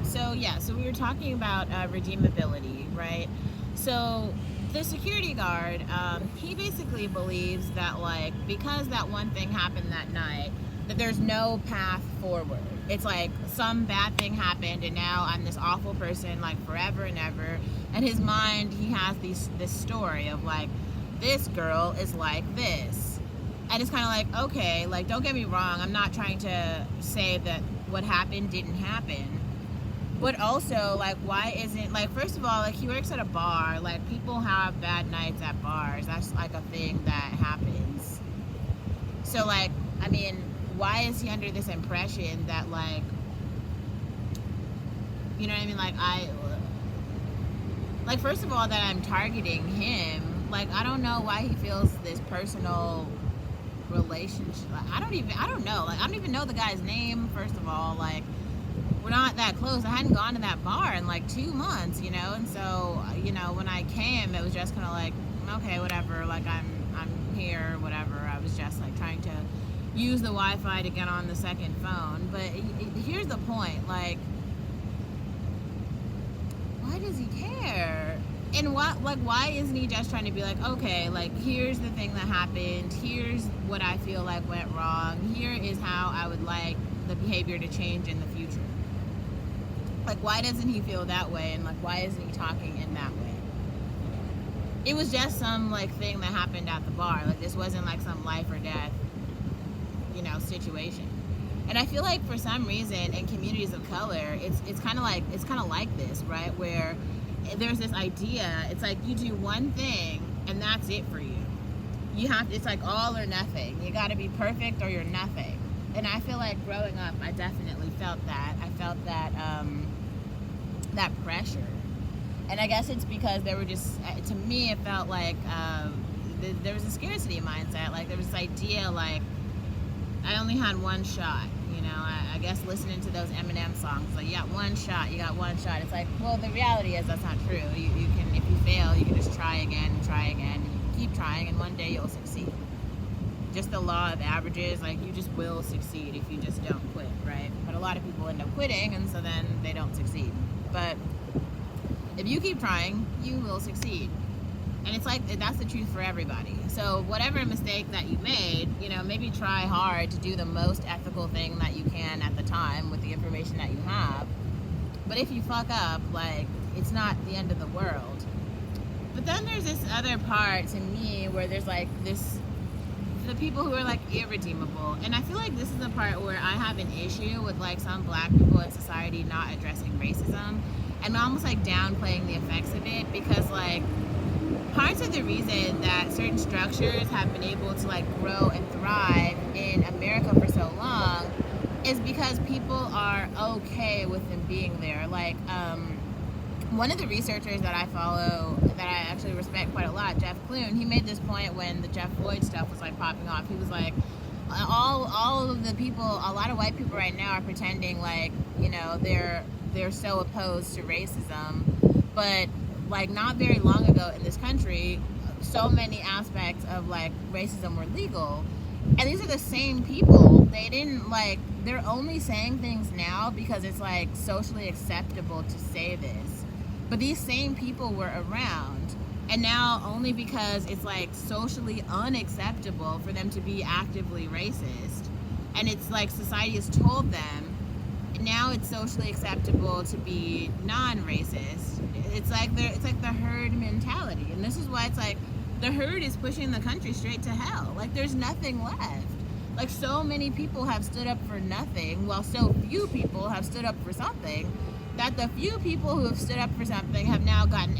So we were talking about redeemability, right? So the security guard, he basically believes that, like, because that one thing happened that night, that there's no path forward. It's like some bad thing happened, and now I'm this awful person, like, forever and ever. And his mind, he has this story of, like, this girl is like this. And it's kind of like, okay, like, don't get me wrong, I'm not trying to say that what happened didn't happen. But also, like, why isn't, like, first of all, like, he works at a bar. Like, people have bad nights at bars. That's, like, a thing that happens. So, like, I mean, why is he under this impression that, like, you know what I mean? Like, first of all, that I'm targeting him. Like, I don't know why he feels this personal relationship. I don't know. Like, I don't even know the guy's name, first of all. Like, we're not that close. I hadn't gone to that bar in like 2 months, you know, and so, you know, when I came, it was just kind of like, okay, whatever, like, I'm here, whatever. I was just like trying to use the Wi-Fi to get on the second phone. But here's the point, like, why does he care? And why isn't he just trying to be like, okay, like, here's the thing that happened, here's what I feel like went wrong, here is how I would like the behavior to change in the future. Like, why doesn't he feel that way? And, like, why isn't he talking in that way? It was just some, like, thing that happened at the bar. Like, this wasn't, like, some life or death, you know, situation. And I feel like for some reason in communities of color, it's kind of like this, right? Where there's this idea, it's like you do one thing and that's it for you. It's like all or nothing. You got to be perfect or you're nothing. And I feel like growing up, I definitely felt that. I felt that that pressure. And I guess it's because there were just, to me, it felt like there was a scarcity mindset. Like, there was this idea, like, I only had one shot. You know, I guess listening to those Eminem songs, like, you got one shot, you got one shot. It's like, well, the reality is that's not true. You can, if you fail, you can just try again, and you keep trying, and one day you'll succeed. Just the law of averages, like, you just will succeed if you just don't quit, right? But a lot of people end up quitting, and so then they don't succeed. But if you keep trying, you will succeed. And it's like, that's the truth for everybody. So whatever mistake that you made, you know, maybe try hard to do the most ethical thing that you can at the time with the information that you have. But if you fuck up, like, it's not the end of the world. But then there's this other part to me where there's like the people who are like irredeemable. And I feel like this is the part where I have an issue with, like, some black people in society not addressing racism and almost like downplaying the effects of it, because, like, parts of the reason that certain structures have been able to, like, grow and thrive in America for so long is because people are okay with them being there. Like, one of the researchers that I follow, that I actually respect quite a lot, Jeff Clune, he made this point when the Jeff Floyd stuff was, like, popping off. He was like, all of the people, a lot of white people right now are pretending like, you know, they're so opposed to racism, but, like, not very long ago in this country, so many aspects of, like, racism were legal. And these are the same people. They didn't, like, they're only saying things now because it's, like, socially acceptable to say this. But these same people were around, and now only because it's, like, socially unacceptable for them to be actively racist, and it's like society has told them, now it's socially acceptable to be non-racist. It's like the herd mentality, and this is why it's like the herd is pushing the country straight to hell. Like, there's nothing left. Like, so many people have stood up for nothing, while so few people have stood up for something, that the few people who have stood up for something have now gotten